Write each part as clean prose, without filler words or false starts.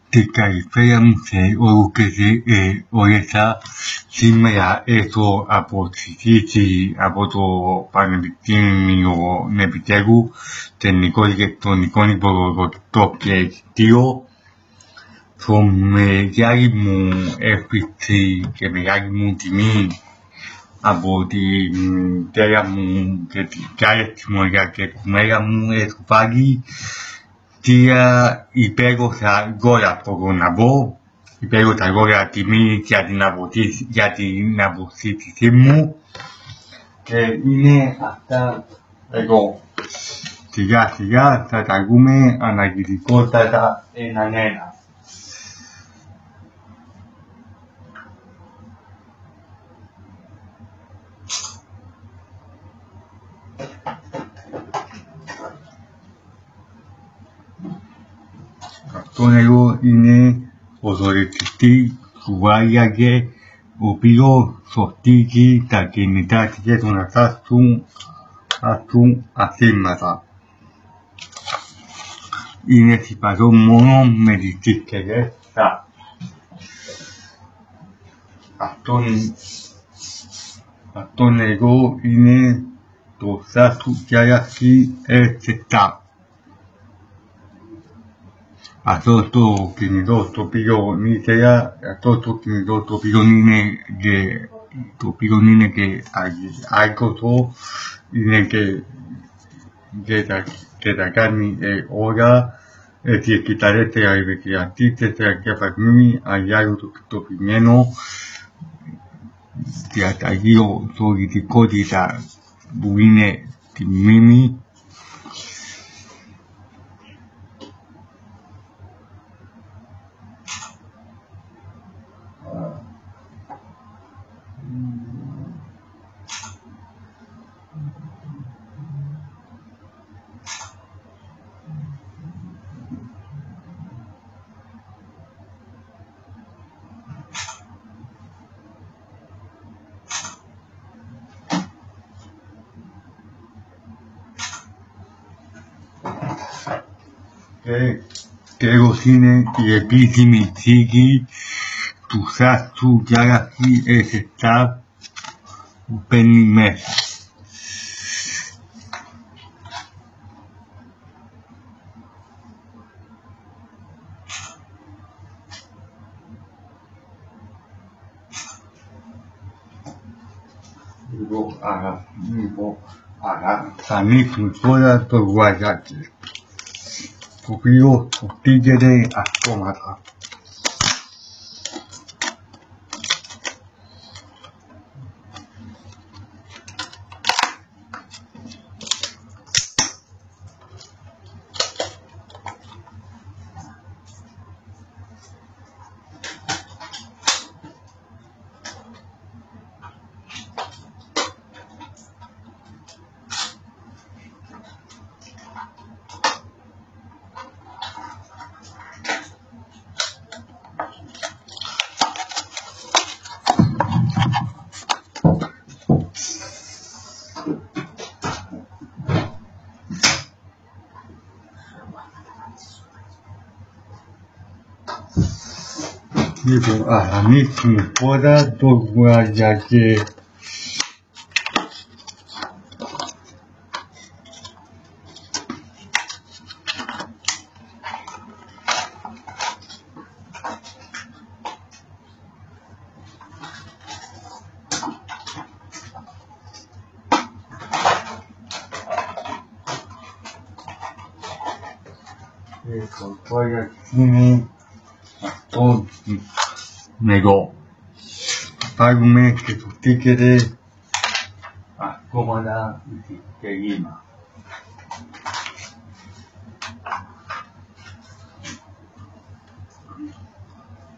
Τη καλησπέρα μου σε όλους και σε όλες σας. Σήμερα έχω αποστοιχήσει από το Πανεπιστήμιο Νεπιτέρου Τεχνικό Ηλεκτρονικό Υπολογιστικό και Στήριο. Το μεγάλη μου έκπληξη και μεγάλη μου τιμή από τη μητέρα μου και την κάρεξη και τη μέρα μου έχω βάλει τρία υπέροχα γόλα, μπορώ να πω, υπέροχα γόλα τιμή για την αποστήθηση μου και είναι αυτά εδώ. Σιγά σιγά θα τα δούμε αναλυτικότατα έναν ένα. Αυτό εδώ είναι ο δωρητής του Βάγιαγε, ο οποίος σωστίζει τα κινητά τηλέφωνα του αθήματα. Είναι συμπαθώ μόνο με τις συσκευές σας. Αυτόν εδώ είναι το Samsung Galaxy S7. Αυτό το κινητό το οποίο ήθελα, αυτό το κινητό το οποίο είναι και άικοτο, είναι και τα κάνει όλα, έτσι και τα δεύτερα ευεργετή, 4 διαφαγμοί, αγιάρου το πιστοποιημένο, διαταγή οριτικότητα που είναι τη μνήμη. Και τέλος είναι η επίσημη θήκη του Samsung Galaxy S7 που παίρνει μέσα. Θα ανοίξουμε τώρα το γουαζάκι, το οποίο σωστίζεται αυτόματα. Λοιπόν, ανοίξουμε τώρα το γουαζάκι. Λοιπόν, τώρα είναι αυτό εδώ. Πάρουμε και το τίκεται αυτόματα στη συσκευήμα.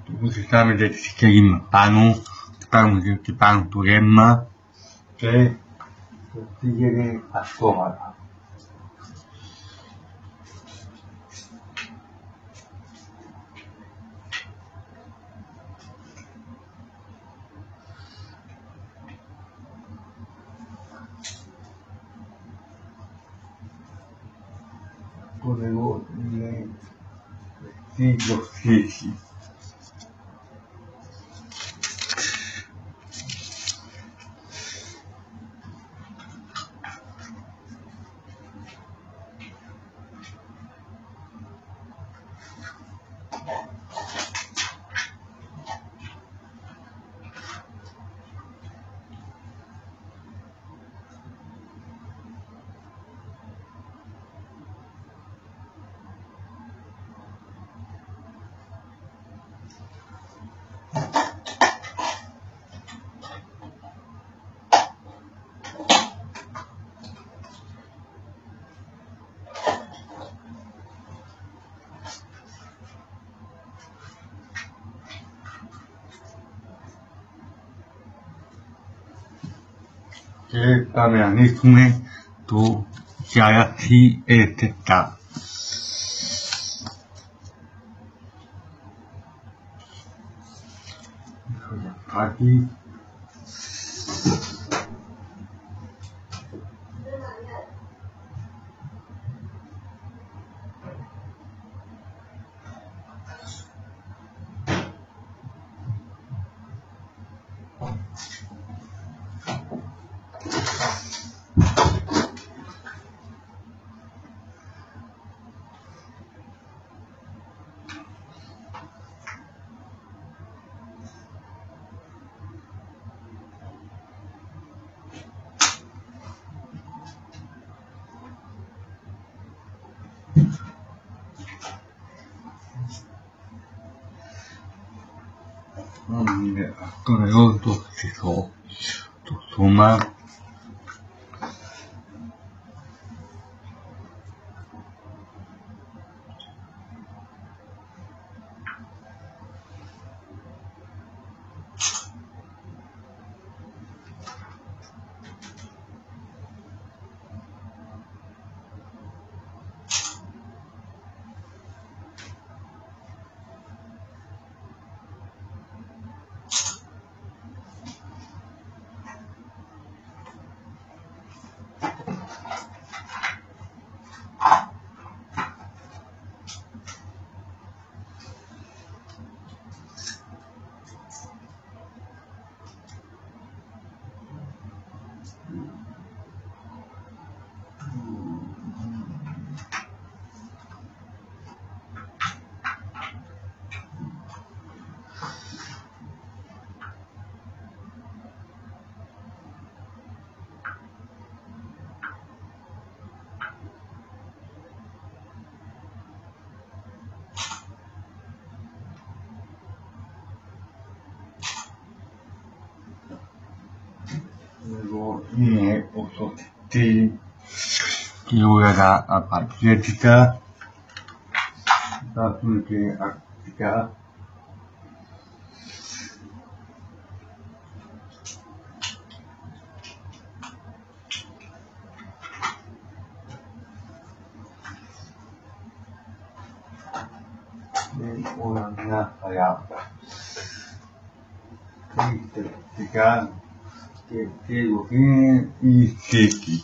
Το συστάμε τη συσκευήμα πάνω, πάρουμε και πάνω το ρεύμα και το τίκεται αυτόματα. Το εγώ είναι siglo XVI. Que pameanisme tu si eteta. Aquí con el otro se suma luego osotti teoria apologetica appunto attica una critica che teoria i secchi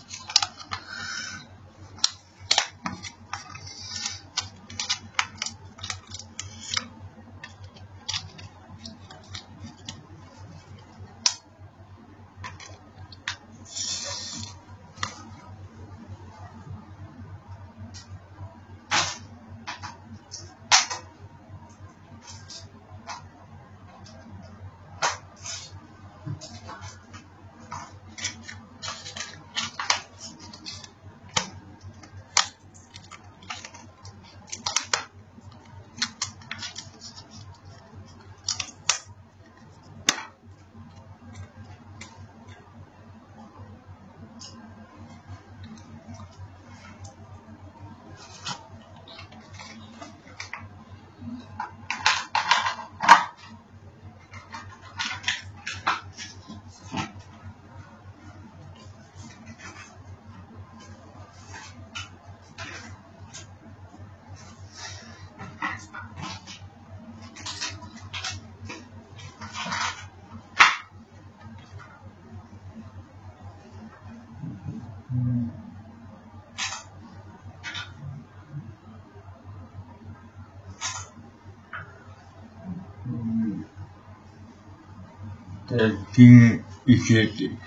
tiene i siete.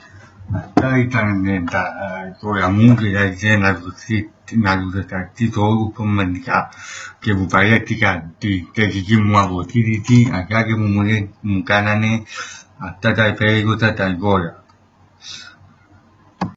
Taitanenta comunque la gente ti trovo commenta che vuoi fare che ci muovo ti a che mu canane a tata prego tata gola